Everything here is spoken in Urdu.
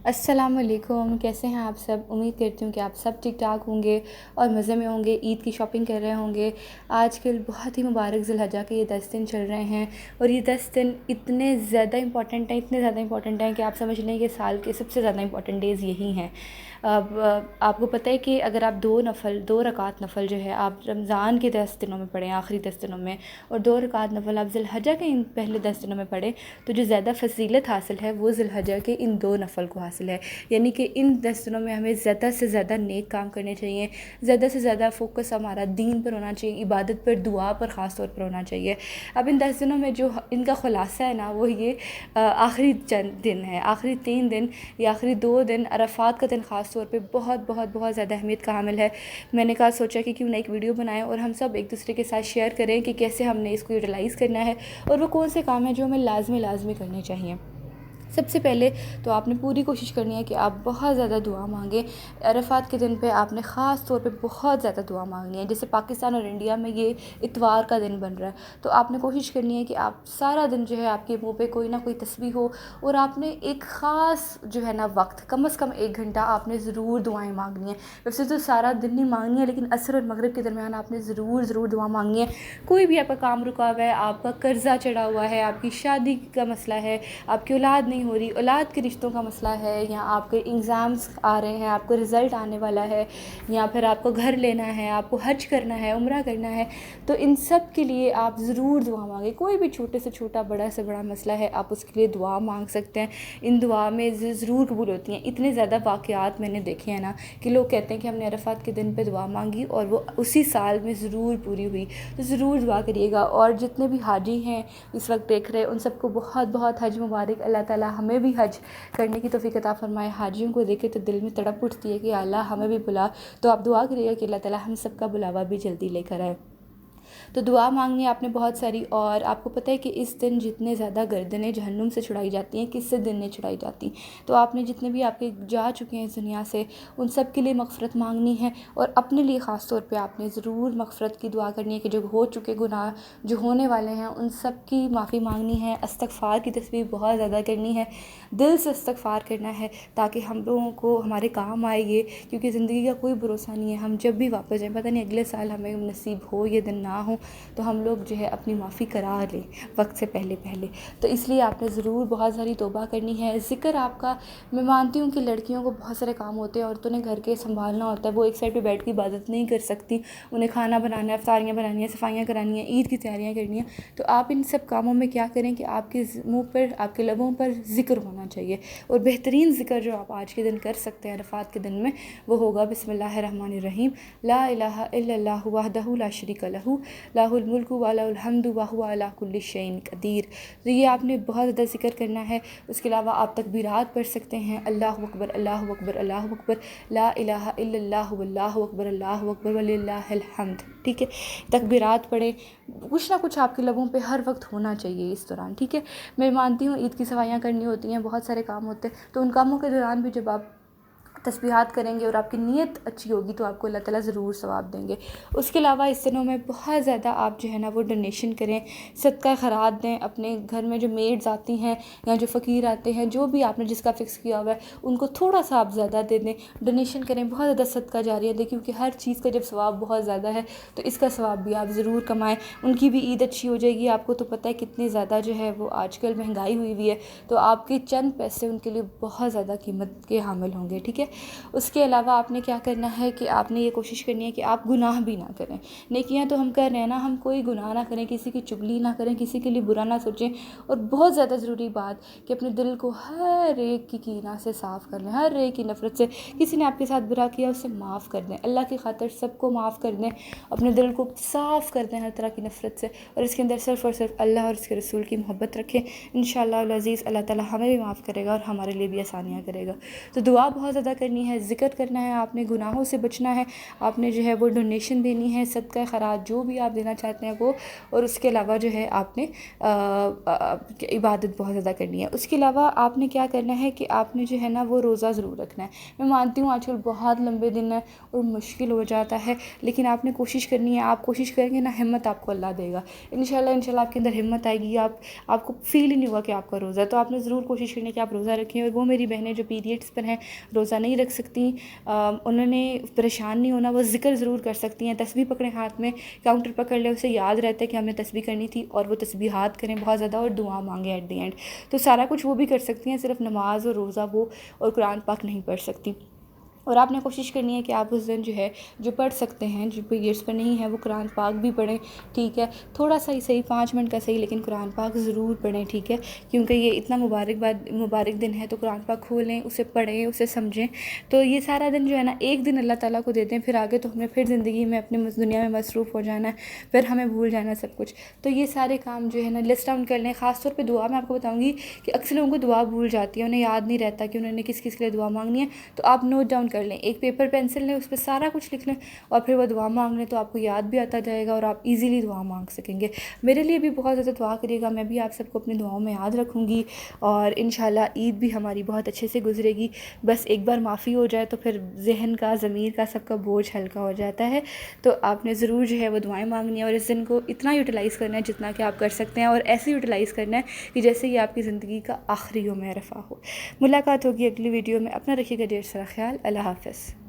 السلام علیکم، کیسے ہیں آپ سب؟ امید کرتی ہوں کہ آپ سب ٹھیک ٹھاک ہوں گے اور مزے میں ہوں گے، عید کی شاپنگ کر رہے ہوں گے۔ آج کل بہت ہی مبارک ذی الحجہ کے یہ 10 دن چل رہے ہیں اور یہ 10 دن اتنے زیادہ امپورٹنٹ ہیں کہ آپ سمجھ لیں کہ سال کے سب سے زیادہ امپورٹنٹ ڈیز یہی ہیں۔ اب آپ کو پتہ ہے کہ اگر آپ 2 رکعت نفل جو ہے آپ رمضان کے 10 دنوں میں پڑھیں، آخری 10 دنوں میں، اور 2 رکعت نفل آپ ذی الحجہ کے ان پہلے 10 دنوں میں پڑھیں تو جو زیادہ فضیلت حاصل ہے وہ ذی الحجہ کے ان 2 نفل کو حاصل ہے۔ یعنی کہ ان 10 دنوں میں ہمیں زیادہ سے زیادہ نیک کام کرنے چاہیے، زیادہ سے زیادہ فوکس ہمارا دین پر ہونا چاہیے، عبادت پر، دعا پر خاص طور پر ہونا چاہیے۔ اب ان 10 دنوں میں جو ان کا خلاصہ ہے نا وہ یہ آخری چند دن ہے، آخری 3 دن یا آخری 2 دن، عرفات کا دن خاص طور پہ بہت زیادہ اہمیت کا حامل ہے۔ میں نے کہا سوچا کہ کیوں نہ ایک ویڈیو بنائیں اور ہم سب ایک دوسرے کے ساتھ شیئر کریں کہ کیسے ہم نے اس کو یوٹیلائز کرنا ہے اور وہ کون سے کام ہیں جو ہمیں لازمی کرنے چاہیے۔ سب سے پہلے تو آپ نے پوری کوشش کرنی ہے کہ آپ بہت زیادہ دعا مانگیں۔ عرفات کے دن پہ آپ نے خاص طور پہ بہت زیادہ دعا مانگنی ہے۔ جیسے پاکستان اور انڈیا میں یہ اتوار کا دن بن رہا ہے تو آپ نے کوشش کرنی ہے کہ آپ سارا دن جو ہے آپ کے منہ پہ کوئی نہ کوئی تسبیح ہو اور آپ نے ایک خاص جو ہے نا وقت، کم از کم 1 گھنٹہ آپ نے ضرور دعائیں مانگنی ہیں۔ ویسے تو سارا دن نہیں مانگنی ہے لیکن عصر اور مغرب کے درمیان آپ نے ضرور دعا مانگنی ہے۔ کوئی بھی آپ کا کام رکا ہوا ہے، آپ کا قرضہ چڑھا ہوا ہے، آپ کی شادی کا مسئلہ ہے، آپ کی اولاد نہیں ہو رہی، اولاد کے رشتوں کا مسئلہ ہے، یا آپ کے ایگزامز آ رہے ہیں، آپ کو رزلٹ آنے والا ہے، یا پھر آپ کو گھر لینا ہے، آپ کو حج کرنا ہے، عمرہ کرنا ہے، تو ان سب کے لیے آپ ضرور دعا مانگیں۔ کوئی بھی چھوٹے سے چھوٹا، بڑا سے بڑا مسئلہ ہے آپ اس کے لیے دعا مانگ سکتے ہیں۔ ان دعا میں ضرور قبول ہوتی ہیں۔ اتنے زیادہ واقعات میں نے دیکھے ہیں نا کہ لوگ کہتے ہیں کہ ہم نے عرفات کے دن پہ دعا مانگی اور وہ اسی سال میں ضرور پوری ہوئی۔ تو ضرور دعا کریے گا۔ اور جتنے بھی حاجی ہیں اس وقت دیکھ رہے ہیں ان سب کو بہت حج مبارک۔ اللہ تعالیٰ ہمیں بھی حج کرنے کی توفیق عطا فرمائے۔ حاجیوں کو دیکھے تو دل میں تڑپ اٹھتی ہے کہ اللہ ہمیں بھی بلا، تو آپ دعا کریے گا کہ اللہ تعالیٰ ہم سب کا بلاوا بھی جلدی لے کر آئے۔ تو دعا مانگنی ہے آپ نے بہت ساری۔ اور آپ کو پتہ ہے کہ اس دن جتنے زیادہ گردنیں جہنم سے چھڑائی جاتی ہیں، کس سے دن نے چھڑائی جاتی ہیں، تو آپ نے جتنے بھی آپ کے جا چکے ہیں اس دنیا سے ان سب کے لیے مغفرت مانگنی ہے، اور اپنے لیے خاص طور پہ آپ نے ضرور مغفرت کی دعا کرنی ہے کہ جو ہو چکے گناہ جو ہونے والے ہیں ان سب کی معافی مانگنی ہے۔ استغفار کی تسبیح بہت زیادہ کرنی ہے، دل سے استغفار کرنا ہے تاکہ ہم لوگوں کو ہمارے کام آئے یہ، کیونکہ زندگی کا کوئی بھروسہ نہیں ہے، ہم جب بھی واپس جائیں پتہ نہیں اگلے سال ہمیں نصیب ہو یہ دن نہ ہو، تو ہم لوگ جو ہے اپنی معافی کرا لیں وقت سے پہلے۔ تو اس لیے آپ نے ضرور بہت ساری توبہ کرنی ہے۔ ذکر آپ کا، میں مانتی ہوں کہ لڑکیوں کو بہت سارے کام ہوتے ہیں، عورتوں نے گھر کے سنبھالنا ہوتا ہے، وہ ایک سائڈ پہ بیٹھ کے عبادت نہیں کر سکتی، انہیں کھانا بنانا ہے، افطاریاں بنانی ہیں، صفائیاں کرانی ہیں، عید کی تیاریاں کرنی ہیں، تو آپ ان سب کاموں میں کیا کریں کہ آپ کے منہ پر، آپ کے لبوں پر ذکر ہونا چاہیے۔ اور بہترین ذکر جو آپ آج کے دن کر سکتے ہیں عرفات کے دن میں وہ ہوگا بسم اللہ الرحمن الرحیم، لا الہ الا اللہ وحدہ لا شریک لہ، لہ الملک ولہ الحمد وہو علی کل شیء قدیر۔ تو یہ آپ نے بہت زیادہ ذکر کرنا ہے۔ اس کے علاوہ آپ تکبیرات پڑھ سکتے ہیں، اللہ اکبر اللہ اکبر اللہ اکبر، لا الہ الا اللہ واللہ اکبر اللہ اکبر وللہ الحمد، ٹھیک ہے؟ تکبیرات پڑھیں، کچھ نہ کچھ آپ کے لبوں پہ ہر وقت ہونا چاہیے اس دوران، ٹھیک ہے؟ میں مانتی ہوں عید کی صفائیاں کرنی ہوتی ہیں، بہت سارے کام ہوتے ہیں، تو ان کاموں کے دوران بھی جب آپ تسبیحات کریں گے اور آپ کی نیت اچھی ہوگی تو آپ کو اللہ تعالیٰ ضرور ثواب دیں گے۔ اس کے علاوہ اس دنوں میں بہت زیادہ آپ جو ہے نا وہ ڈونیشن کریں، صدقہ خیرات دیں، اپنے گھر میں جو میڈز آتی ہیں یا جو فقیر آتے ہیں، جو بھی آپ نے جس کا فکس کیا ہوا ہے ان کو تھوڑا سا آپ زیادہ دے دیں، ڈونیشن کریں، بہت زیادہ صدقہ جاریہ دیں، کیونکہ ہر چیز کا جب ثواب بہت زیادہ ہے تو اس کا ثواب بھی آپ ضرور کمائیں۔ ان کی بھی عید اچھی ہو جائے گی۔ آپ کو تو پتہ ہے کتنی زیادہ جو ہے وہ آج کل مہنگائی ہوئی ہے، تو آپ کے چند پیسے ان کے لیے بہت زیادہ قیمت کے حامل ہوں گے، ٹھیک ہے؟ اس کے علاوہ آپ نے کیا کرنا ہے کہ آپ نے یہ کوشش کرنی ہے کہ آپ گناہ بھی نہ کریں۔ نیکیاں تو ہم کر رہے ہیں نا، ہم کوئی گناہ نہ کریں، کسی کی چغلی نہ کریں، کسی کے لیے برا نہ سوچیں، اور بہت زیادہ ضروری بات کہ اپنے دل کو ہر ایک کی کینہ سے صاف کر لیں، ہر ایک کی نفرت سے۔ کسی نے آپ کے ساتھ برا کیا اسے معاف کر دیں، اللہ کی خاطر سب کو معاف کر دیں، اپنے دل کو صاف کر دیں ہر طرح کی نفرت سے، اور اس کے اندر صرف اور صرف اللہ اور اس کے رسول کی محبت رکھیں۔ انشاءاللہ العزیز اللہ تعالیٰ ہمیں بھی معاف کرے گا اور ہمارے لیے بھی آسانیاں کرے گا۔ تو دعا بہت زیادہ کرنی ہے, ذکر کرنا ہے, آپ نے گناہوں سے بچنا ہے, آپ نے جو ہے وہ ڈونیشن دینی ہے, صدقہ خیرات جو بھی آپ دینا چاہتے ہیں وہ, اور اس کے علاوہ جو ہے آپ نے عبادت بہت زیادہ کرنی ہے. اس کے علاوہ آپ نے کیا کرنا ہے کہ آپ نے جو ہے نا وہ روزہ ضرور رکھنا ہے. میں مانتی ہوں آج کل بہت لمبے دن ہیں اور مشکل ہو جاتا ہے, لیکن آپ نے کوشش کرنی ہے. آپ کوشش کریں گے نا, ہمت آپ کو اللہ دے گا انشاءاللہ آپ کے اندر ہمت آئے گی. آپ کو فیل ہی نہیں ہوا کہ آپ کا روزہ ہے. تو آپ نے ضرور کوشش کرنی ہے کہ آپ روزہ رکھیں. اور وہ میری بہنیں جو پیریڈس پر ہیں, روزہ نہیں رکھ سکتی, انہوں نے پریشان نہیں ہونا, وہ ذکر ضرور کر سکتی ہیں. تسبیح پکڑیں ہاتھ میں, کاؤنٹر پکڑ لیں, اسے یاد رہتا ہے کہ ہمیں تسبیح کرنی تھی, اور وہ تسبیحات کریں بہت زیادہ, اور دعا مانگیں ایٹ دی اینڈ. تو سارا کچھ وہ بھی کر سکتی ہیں, صرف نماز اور روزہ وہ اور قرآن پاک نہیں پڑھ سکتی. اور آپ نے کوشش کرنی ہے کہ آپ اس دن جو ہے جو پڑھ سکتے ہیں, جو پیریڈس پر نہیں ہے, وہ قرآن پاک بھی پڑھیں, ٹھیک ہے. تھوڑا سا ہی صحیح, 5 منٹ کا صحیح, لیکن قرآن پاک ضرور پڑھیں, ٹھیک ہے. کیونکہ یہ اتنا مبارک دن ہے, تو قرآن پاک کھولیں, اسے پڑھیں, اسے سمجھیں. تو یہ سارا دن جو ہے نا ایک دن اللہ تعالیٰ کو دے دیں, پھر آگے تو ہمیں پھر زندگی میں اپنی دنیا میں مصروف ہو جانا ہے, پھر ہمیں بھول جانا ہے سب کچھ. تو یہ سارے کام جو ہے نا لسٹ ڈاؤن کر لیں. خاص طور پہ دعا میں آپ کو بتاؤں گی کہ اکثر لوگوں کو دعا بھول جاتی ہے, انہیں یاد نہیں رہتا کہ انہوں نے کس کس کے لیے دعا مانگنی ہے. تو آپ نوٹ ڈاؤن کر لیں, ایک پیپر پینسل لیں, اس پہ سارا کچھ لکھ لیں, اور پھر وہ دعا مانگ لیں, تو آپ کو یاد بھی آتا جائے گا اور آپ ایزیلی دعا مانگ سکیں گے. میرے لیے بھی بہت زیادہ دعا کریے گا, میں بھی آپ سب کو اپنی دعاؤں میں یاد رکھوں گی, اور انشاءاللہ عید بھی ہماری بہت اچھے سے گزرے گی. بس ایک بار معافی ہو جائے تو پھر ذہن کا, ضمیر کا, سب کا بوجھ ہلکا ہو جاتا ہے. تو آپ نے ضرور جو ہے وہ دعائیں مانگنی ہے, اور اس دن کو اتنا یوٹیلائز کرنا ہے جتنا کہ آپ کر سکتے ہیں, اور ایسے یوٹیلائز کرنا ہے کہ جیسے یہ آپ کی زندگی کا آخری یوم عرفہ ہو. ملاقات ہوگی اگلی ویڈیو میں. اپنا رکھیے گا ڈھیر سارا خیال. اللہ حافظ.